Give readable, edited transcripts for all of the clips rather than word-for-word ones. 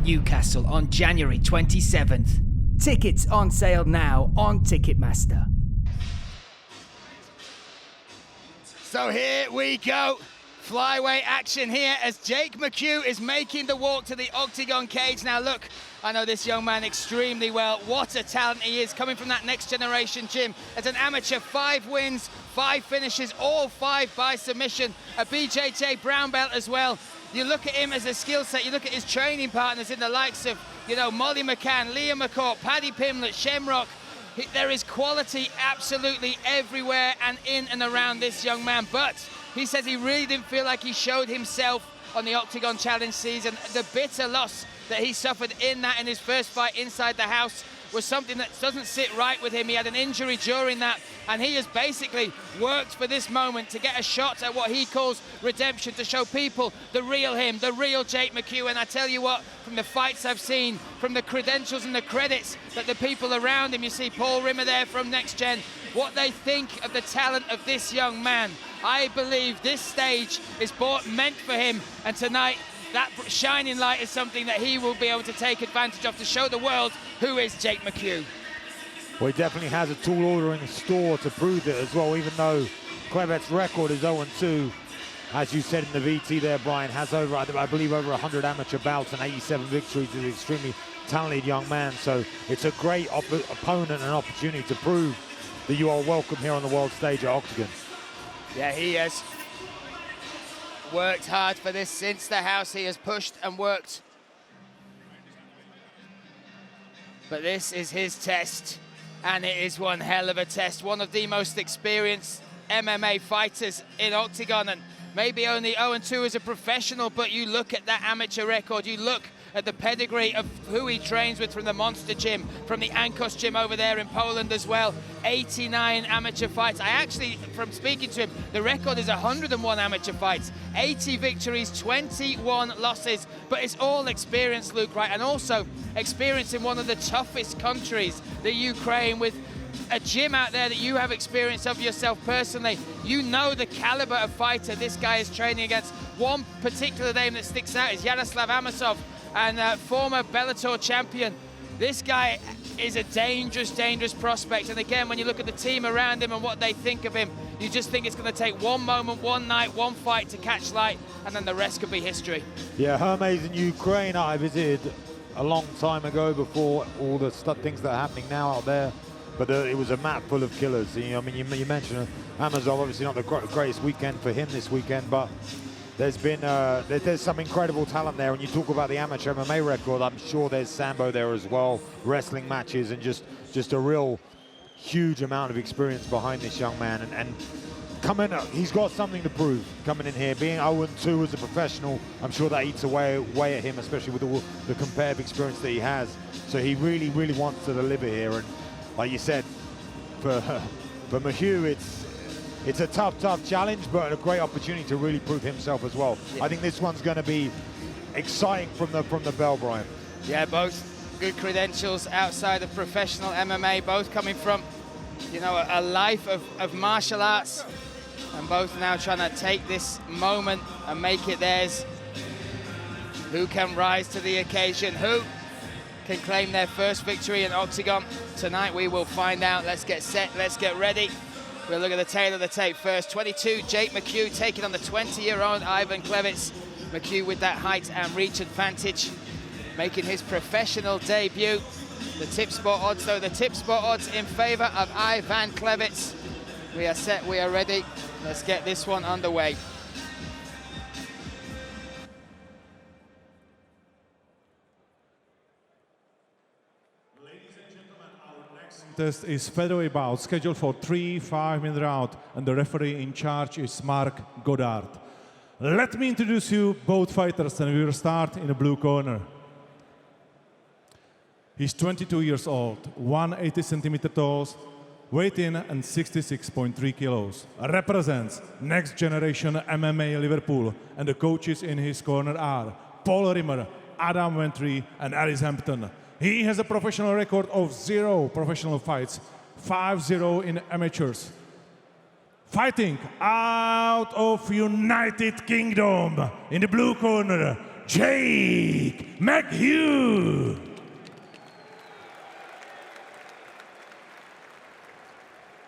in Newcastle on January 27th. Tickets on sale now on Ticketmaster. So here we go. Flyweight action here as Jake McHugh is making the walk to the octagon cage. Now look, I know this young man extremely well. What a talent he is, coming from that next generation gym. As an amateur, 5 wins, 5 finishes, all 5 by submission. A BJJ brown belt as well. You look at him as a skill set, you look at his training partners in the likes of, Molly McCann, Liam McCourt, Paddy Pimblett, Shamrock. There is quality absolutely everywhere and in and around this young man, but he says he really didn't feel like he showed himself on the Octagon Challenge season. The bitter loss that he suffered in his first fight inside the house was something that doesn't sit right with him. He had an injury during that, and he has basically worked for this moment to get a shot at what he calls redemption, to show people the real him, the real Jake McHugh. And I tell you what, from the fights I've seen, from the credentials and the credits that the people around him, you see Paul Rimmer there from Next Gen, what they think of the talent of this young man, I believe this stage is meant for him, and tonight that shining light is something that he will be able to take advantage of to show the world who is Jake McHugh. Well, he definitely has a tall order in store to prove it as well, even though Klevets' record is 0-2. As you said in the VT there, Brian, has over, I believe, over 100 amateur bouts and 87 victories. He's an extremely talented young man, so it's a great opponent and an opportunity to prove that you are welcome here on the world stage at Octagon. Yeah, he has worked hard for this since the house. He has pushed and worked. But this is his test, and it is one hell of a test. One of the most experienced MMA fighters in Octagon, and maybe only 0-2 as a professional, but you look at that amateur record, you look at the pedigree of who he trains with from the Monster Gym, from the Ankos Gym over there in Poland as well. 89 amateur fights. I actually, from speaking to him, the record is 101 amateur fights, 80 victories, 21 losses, but it's all experience, Luke, right? And also experience in one of the toughest countries, the Ukraine, with a gym out there that you have experience of yourself personally. You know the caliber of fighter this guy is training against. One particular name that sticks out is Yaroslav Amosov, and former Bellator champion. This guy is a dangerous, dangerous prospect. And again, when you look at the team around him and what they think of him, you just think it's going to take one moment, one night, one fight to catch light, and then the rest could be history. Yeah, Hermes in Ukraine, I visited a long time ago before all the things that are happening now out there. But it was a map full of killers. I mean, you mentioned Amazon, obviously not the greatest weekend for him this weekend, but there's been there's some incredible talent there. And you talk about the amateur MMA record, I'm sure there's Sambo there as well, wrestling matches, and just a real huge amount of experience behind this young man. And coming up, he's got something to prove coming in here. Being 0-2 as a professional, I'm sure that eats away at him, especially with all the competitive experience that he has. So he really, really wants to deliver here. And like you said, for McHugh, it's a tough challenge, but a great opportunity to really prove himself as well. Yeah. I think this one's going to be exciting from the bell, Brian. Yeah, both good credentials outside of professional MMA, both coming from, a life of martial arts, and both now trying to take this moment and make it theirs. Who can rise to the occasion? Who can claim their first victory in Octagon? Tonight we will find out. Let's get set, let's get ready. We'll look at the tail of the tape first. 22, Jake McHugh taking on the 20-year-old Ivan Klevets. McHugh with that height and reach advantage, making his professional debut. The tip spot odds, though, the tip spot odds in favor of Ivan Klevets. We are set, we are ready. Let's get this one underway. Test is featherweight bout scheduled for 3 5-minute rounds, and the referee in charge is Mark Goddard. Let me introduce you both fighters, and we will start in the blue corner. He's 22 years old, 180 centimeters tall, weight in and 66.3 kilos. Represents Next Generation MMA Liverpool, and the coaches in his corner are Paul Rimmer, Adam Ventry, and Alice Hampton. He has a professional record of 0 professional fights, 5-0 in amateurs. Fighting out of United Kingdom, in the blue corner, Jake McHugh.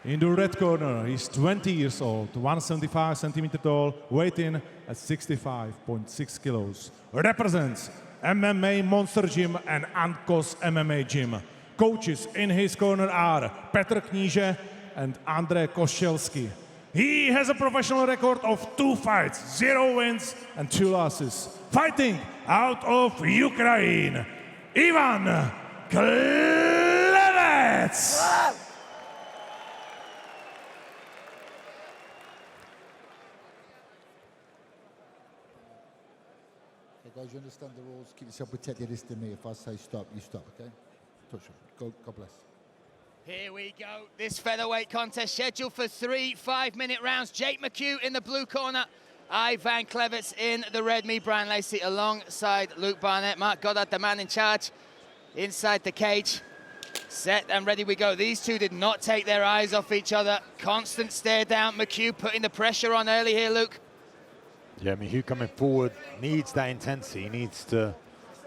In the red corner, he's 20 years old, 175 centimeter tall, weight in at 65.6 kilos. Represents MMA Monster Gym and Ankos MMA Gym. Coaches in his corner are Petr Kníže and Andrej Košelský. He has a professional record of 2 fights, 0 wins and 2 losses. Fighting out of Ukraine, Ivan Klevets. Guys, you understand the rules. Keep yourself protected. Listen to me. If I say stop, you stop, okay? Touch it. Go, God bless. Here we go. This featherweight contest scheduled for 3 5-minute rounds. Jake McHugh in the blue corner. Ivan Klevets in the red. Me, Brian Lacey, alongside Luke Barnett. Mark Goddard, the man in charge, inside the cage. Set and ready we go. These two did not take their eyes off each other. Constant stare down. McHugh putting the pressure on early here, Luke. Yeah, McHugh coming forward needs that intensity. He needs to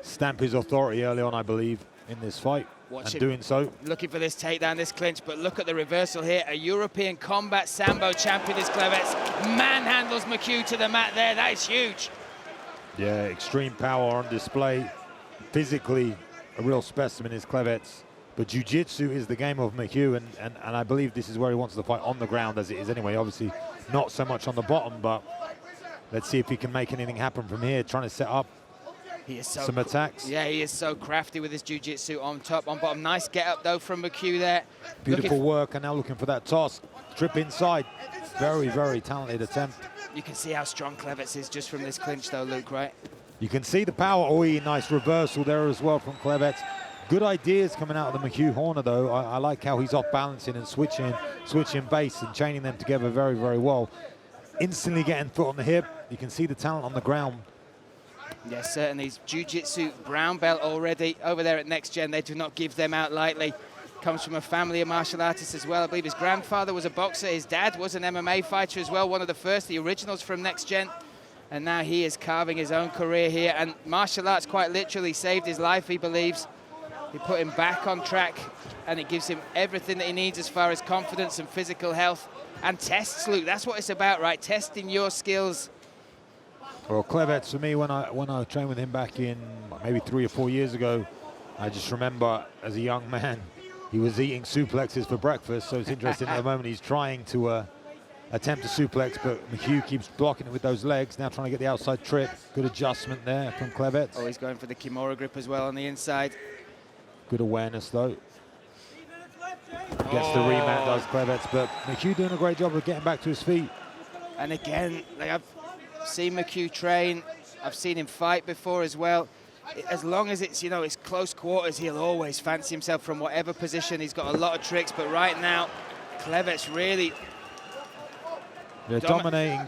stamp his authority early on, I believe, in this fight. Watch and him doing so. Looking for this takedown, this clinch, but look at the reversal here. A European combat Sambo champion is Klevets. Manhandles McHugh to the mat there. That is huge. Yeah, extreme power on display. Physically, a real specimen is Klevets. But jiu-jitsu is the game of McHugh, and I believe this is where he wants to fight on the ground as it is anyway. Obviously, not so much on the bottom, but let's see if he can make anything happen from here, trying to set up some attacks. Yeah, he is so crafty with his jiu-jitsu on top, on bottom. Nice get up, though, from McHugh there. Beautiful work, and now looking for that toss. Trip inside. Very, very talented attempt. You can see how strong Klevets is just from this clinch, though, Luke, right? You can see the power. Oh, nice reversal there as well from Klevets. Good ideas coming out of the McHugh corner, though. I like how he's off balancing and switching base and chaining them together very, very well. Instantly getting foot on the hip. You can see the talent on the ground. Yes, certainly. He's jiu-jitsu brown belt already over there at Next Gen. They do not give them out lightly. Comes from a family of martial artists as well. I believe his grandfather was a boxer. His dad was an MMA fighter as well, one of the first, the originals from Next Gen. And now he is carving his own career here. And martial arts quite literally saved his life, he believes. He put him back on track, and it gives him everything that he needs as far as confidence and physical health. And tests, Luke. That's what it's about, right? Testing your skills. Well, Klevets, for me, when I trained with him back in maybe 3 or 4 years ago, I just remember as a young man, he was eating suplexes for breakfast. So it's interesting at the moment he's trying to attempt a suplex, but McHugh keeps blocking it with those legs. Now trying to get the outside trip. Good adjustment there from Klevets. Oh, he's going for the Kimura grip as well on the inside. Good awareness, though. Gets the remat, does Klevets, but McHugh doing a great job of getting back to his feet. And again, like I've seen McHugh train, I've seen him fight before as well. As long as it's, it's close quarters, he'll always fancy himself from whatever position. He's got a lot of tricks, but right now, Klevets really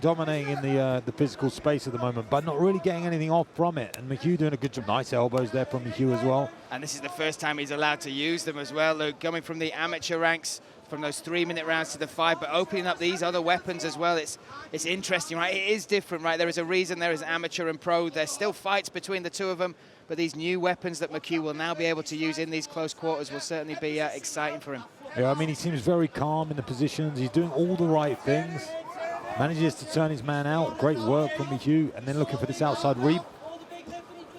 dominating in the physical space at the moment, but not really getting anything off from it. And McHugh doing a good job. Nice elbows there from McHugh as well. And this is the first time he's allowed to use them as well, Luke. Coming from the amateur ranks, from those 3-minute rounds to the 5, but opening up these other weapons as well. It's interesting, right? It is different, right? There is a reason there is amateur and pro. There's still fights between the two of them, but these new weapons that McHugh will now be able to use in these close quarters will certainly be exciting for him. Yeah, I mean, he seems very calm in the positions. He's doing all the right things. Manages to turn his man out. Great work from McHugh, and then looking for this outside reap.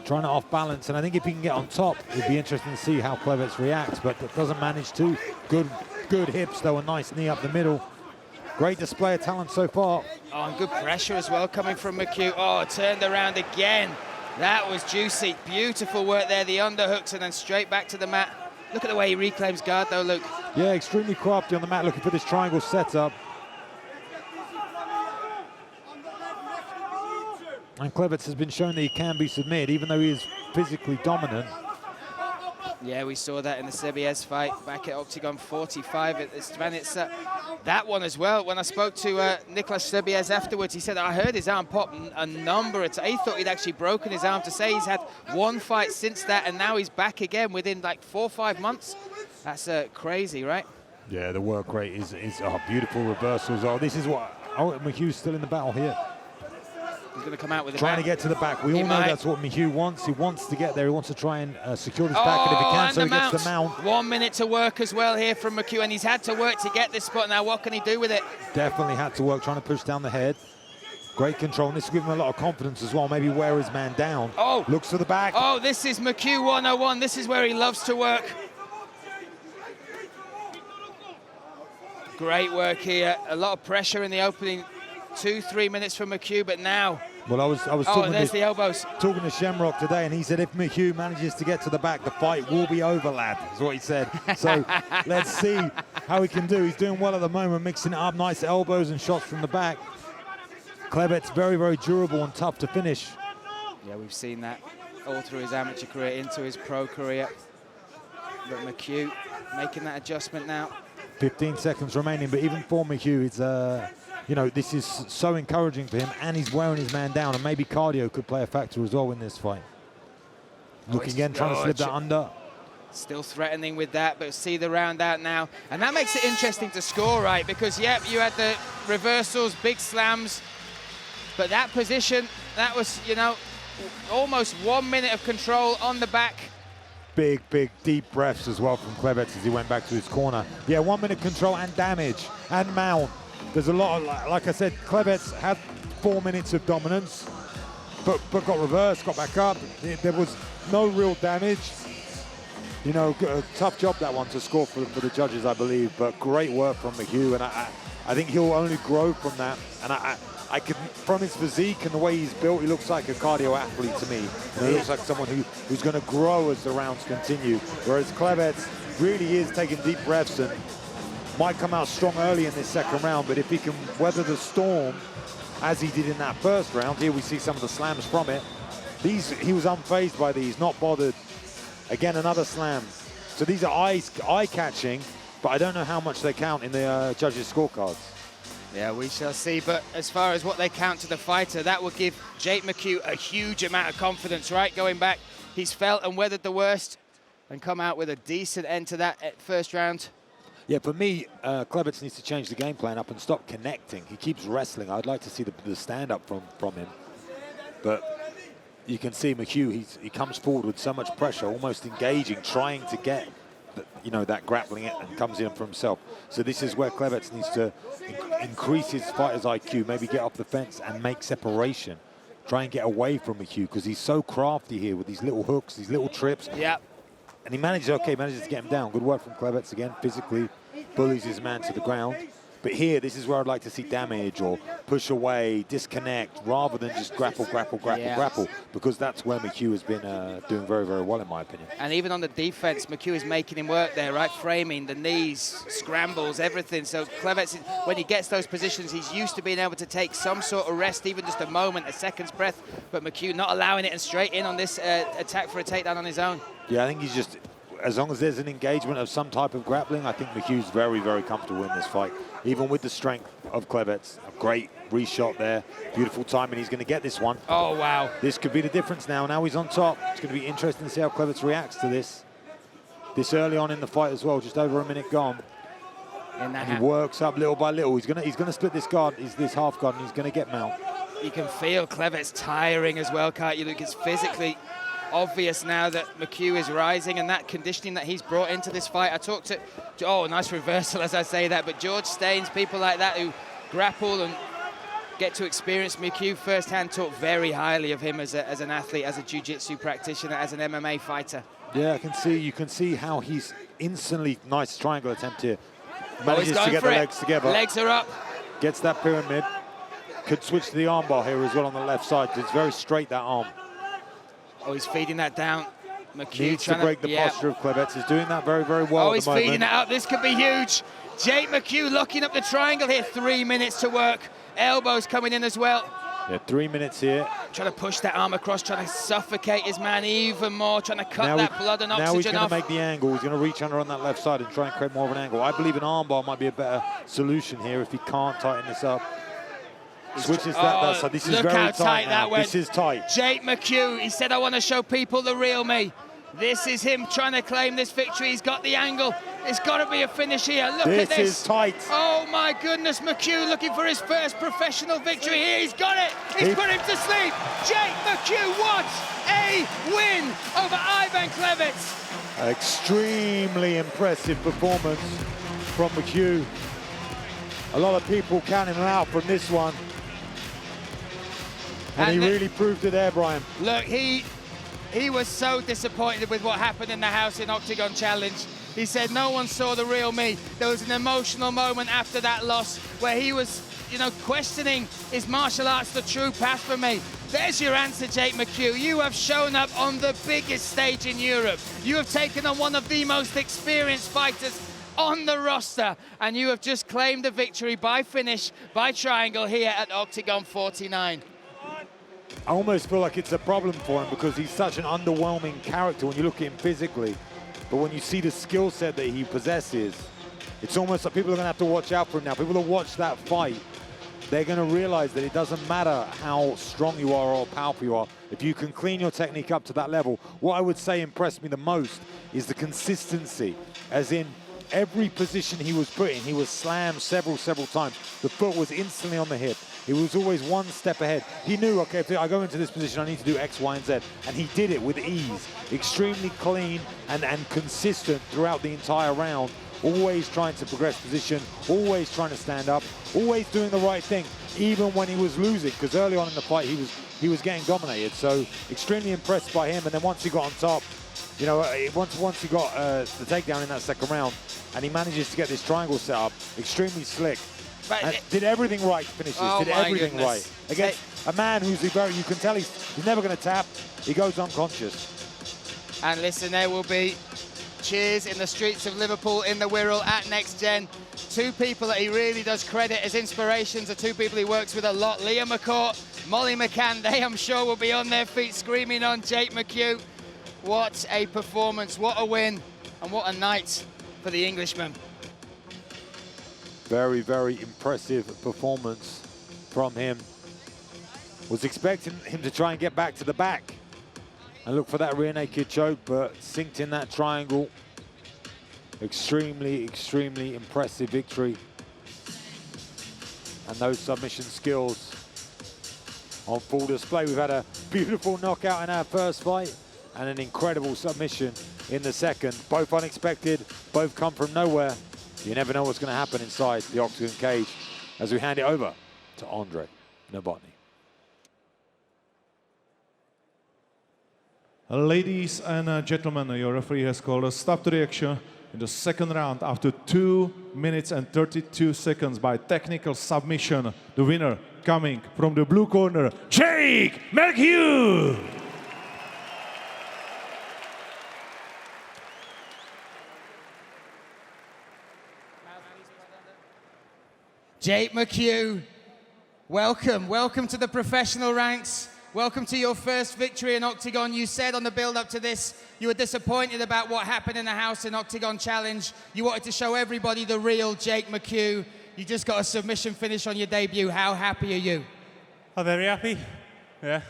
Trying to off balance, and I think if he can get on top, it'd be interesting to see how Klevets reacts, but doesn't manage to. Good hips, though, a nice knee up the middle. Great display of talent so far. Oh, and good pressure as well coming from McHugh. Oh, turned around again. That was juicy. Beautiful work there, the underhooks, and then straight back to the mat. Look at the way he reclaims guard, though, Luke. Yeah, extremely crafty on the mat, looking for this triangle setup. And Klevets has been shown that he can be submitted, even though he is physically dominant. Yeah, we saw that in the Sebiez fight back at Octagon 45 at Stvanica. That one as well, when I spoke to Nicolas Sebiez afterwards, he said, I heard his arm pop a number of times. He thought he'd actually broken his arm. To say he's had one fight since that, and now he's back again within like 4 or 5 months. That's crazy, right? Yeah, the work rate is beautiful reversals. Oh, this is what... Oh, McHugh's still in the battle here. He's going to come out with a Trying to back. get to the back. We He all know might. that's what McHugh wants. He wants to get there. He wants to try and secure this back, and if he can, and so the he gets the mount. 1 minute to work as well here from McHugh, and he's had to work to get this spot. Now, what can he do with it? Definitely had to work, trying to push down the head. Great control, and this will give him a lot of confidence as well. Maybe wear his man down. Oh. Looks for the back. Oh, this is McHugh 101. This is where he loves to work. Great work here. A lot of pressure in the opening 2-3 minutes from McHugh, but now... Well, I was Oh, talking there's to, the elbows. talking to Shamrock today, and he said if McHugh manages to get to the back, the fight will be over, lad, is what he said. So let's see how he can do. He's doing well at the moment, mixing it up, nice elbows and shots from the back. Klevets very, very durable and tough to finish. Yeah, we've seen that all through his amateur career into his pro career. But McHugh making that adjustment now. 15 seconds remaining, but even for McHugh, it's you know, this is so encouraging for him, and he's wearing his man down, and maybe cardio could play a factor as well in this fight. Looking again, trying to slip that under. Still threatening with that, but see the round out now. And that makes it interesting to score, right? Because, yep, you had the reversals, big slams, but that position, that was, you know, almost 1 minute of control on the back. Big, big, deep breaths as well from Klevets as he went back to his corner. Yeah, 1 minute control and damage and mount. There's a lot of, like I said, Klevets had 4 minutes of dominance, but got reversed, got back up. There was no real damage. You know, a tough job that one to score for the judges, I believe, but great work from McHugh, and I think he'll only grow from that. And I could, from his physique and the way he's built, he looks like a cardio athlete to me. You know, he looks like someone who's going to grow as the rounds continue. Whereas Klevets really is taking deep breaths and might come out strong early in this second round, but if he can weather the storm as he did in that first round, here we see some of the slams from it. He was unfazed by these, not bothered. Again, another slam. So these are eye-catching, but I don't know how much they count in the judges' scorecards. Yeah, we shall see. But as far as what they count to the fighter, that will give Jake McHugh a huge amount of confidence, right? Going back, he's felt and weathered the worst and come out with a decent end to that first round. Yeah, for me, Klevets needs to change the game plan up and stop connecting. He keeps wrestling. I'd like to see the stand-up from him. But you can see McHugh, he comes forward with so much pressure, almost engaging, trying to get that grappling and comes in for himself. So this is where Klevets needs to increase his fighter's IQ, maybe get off the fence and make separation. Try and get away from McHugh because he's so crafty here with these little hooks, these little trips. Yeah. And he manages to get him down. Good work from Klevets again, physically bullies his man to the ground. But here, this is where I'd like to see damage or push away, disconnect, rather than just grapple, because that's where McHugh has been doing very, very well, in my opinion. And even on the defense, McHugh is making him work there, right? Framing, the knees, scrambles, everything. So Klevets, when he gets those positions, he's used to being able to take some sort of rest, even just a moment, a second's breath. But McHugh not allowing it and straight in on this attack for a takedown on his own. Yeah, I think he's just, as long as there's an engagement of some type of grappling, I think McHugh's very, very comfortable in this fight. Even with the strength of Klevets, a great reshot there, beautiful timing. He's going to get this one. Oh, wow. This could be the difference now. Now he's on top. It's going to be interesting to see how Klevets reacts to this. This early on in the fight as well, just over a minute gone. And he works up little by little. He's going to split this guard, this half guard, and he's going to get mount. You can feel Klevets tiring as well, can't you, Luke? It's physically obvious now that McHugh is rising, and that conditioning that he's brought into this fight. I talked to, oh, nice reversal as I say that, but George Staines, people like that who grapple and get to experience McHugh firsthand, talk very highly of him as an athlete, as a jiu-jitsu practitioner, as an MMA fighter. Yeah, you can see how he's instantly, nice triangle attempt here. Manages to get the legs together. Legs are up. Gets that pyramid. Could switch to the armbar here as well on the left side. It's very straight, that arm. Oh, he's feeding that down. McHugh needs to break the posture of Klevets. He's doing that very, very well. Oh, he's feeding that up. This could be huge. Jake McHugh locking up the triangle here. 3 minutes to work. Elbows coming in as well. Yeah, 3 minutes here. Trying to push that arm across, trying to suffocate his man even more, trying to cut that blood and oxygen off. Now he's going to make the angle. He's going to reach under on that left side and try and create more of an angle. I believe an armbar might be a better solution here if he can't tighten this up. Switches that side. This is very tight now. This is tight. Jake McHugh, he said, I want to show people the real me. This is him trying to claim this victory. He's got the angle. It's got to be a finish here. Look This at this. is tight. Oh my goodness, McHugh looking for his first professional victory here. He's got it. He's put him to sleep. Jake McHugh, what a win over Ivan Klevets. Extremely impressive performance from McHugh. A lot of people counting him out from this one. And he really proved it there, Brian. Look, he was so disappointed with what happened in the house in Octagon Challenge. He said no one saw the real me. There was an emotional moment after that loss where he was, you know, questioning, is martial arts the true path for me? There's your answer, Jake McHugh. You have shown up on the biggest stage in Europe. You have taken on one of the most experienced fighters on the roster, and you have just claimed the victory by finish, by triangle here at Octagon 49. I almost feel like it's a problem for him because he's such an underwhelming character when you look at him physically. But when you see the skill set that he possesses, it's almost like people are going to have to watch out for him now. People that watch that fight, they're going to realize that it doesn't matter how strong you are or powerful you are. If you can clean your technique up to that level, what I would say impressed me the most is the consistency, as in every position he was put in, he was slammed several times. The foot was instantly on the hip. He was always one step ahead. He knew, okay, if I go into this position, I need to do X, Y, and Z. And he did it with ease. Extremely clean and consistent throughout the entire round. Always trying to progress position, always trying to stand up, always doing the right thing, even when he was losing, because early on in the fight, he was getting dominated. So extremely impressed by him. And then once he got on top, you know, once he got the takedown in that second round, and he manages to get this triangle set up, extremely slick. And did everything right, finishes, did everything right. Against a man who's very, you can tell he's never going to tap, he goes unconscious. And listen, there will be cheers in the streets of Liverpool in the Wirral at Next Gen. Two people that he really does credit as inspirations are two people he works with a lot, Liam McCourt, Molly McCann. They, I'm sure, will be on their feet screaming on Jake McHugh. What a performance, what a win, and what a night for the Englishman. Very, very impressive performance from him. Was expecting him to try and get back to the back and look for that rear naked choke, but synced in that triangle. Extremely, extremely impressive victory. And those submission skills on full display. We've had a beautiful knockout in our first fight and an incredible submission in the second. Both unexpected, both come from nowhere. You never know what's going to happen inside the Octagon cage as we hand it over to Andre Novotny. Ladies and gentlemen, your referee has called a stop to the action in the second round after 2 minutes and 32 seconds by technical submission. The winner coming from the blue corner, Jake McHugh. Jake McHugh, welcome to the professional ranks. Welcome to your first victory in Octagon. You said on the build-up to this, you were disappointed about what happened in the house in Octagon Challenge. You wanted to show everybody the real Jake McHugh. You just got a submission finish on your debut. How happy are you? I'm very happy. Yeah.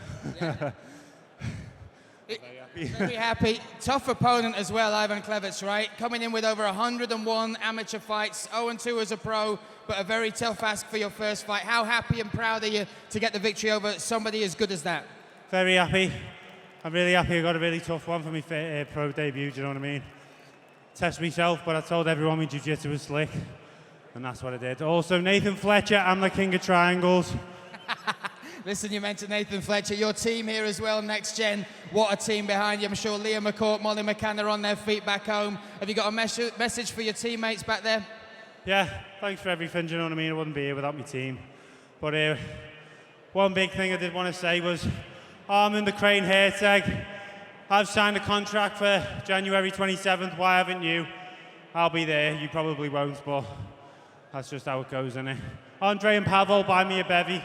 Very happy. Tough opponent as well, Ivan Klevets, right? Coming in with over 101 amateur fights, 0-2 as a pro, but a very tough ask for your first fight. How happy and proud are you to get the victory over somebody as good as that? Very happy. I'm really happy I got a really tough one for my pro debut, do you know what I mean? Test myself, but I told everyone my jiu-jitsu was slick, and that's what I did. Also, Nathan Fletcher, I'm the king of triangles. Listen, you mentioned Nathan Fletcher, your team here as well, Next Gen. What a team behind you. I'm sure Liam McCourt, Molly McCann are on their feet back home. Have you got a message for your teammates back there? Yeah, thanks for everything, do you know what I mean? I wouldn't be here without my team. But one big thing I did want to say was, Armin the Crane Herteg, I've signed a contract for January 27th. Why haven't you? I'll be there. You probably won't, but that's just how it goes, isn't it? Andre and Pavel, buy me a bevy.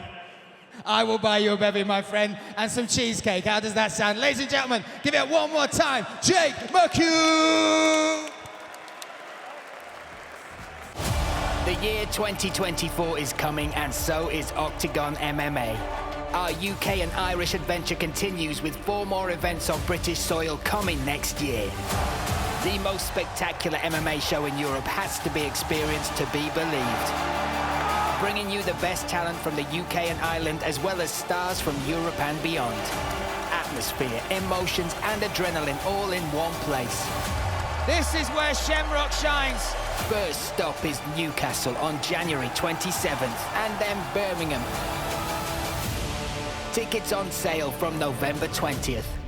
I will buy you a bevy, my friend, and some cheesecake. How does that sound? Ladies and gentlemen, give it one more time. Jake McHugh! The year 2024 is coming, and so is Octagon MMA. Our UK and Irish adventure continues with 4 more events on British soil coming next year. The most spectacular MMA show in Europe has to be experienced to be believed. Bringing you the best talent from the UK and Ireland, as well as stars from Europe and beyond. Atmosphere, emotions and adrenaline all in one place. This is where Shamrock shines. First stop is Newcastle on January 27th, and then Birmingham. Tickets on sale from November 20th.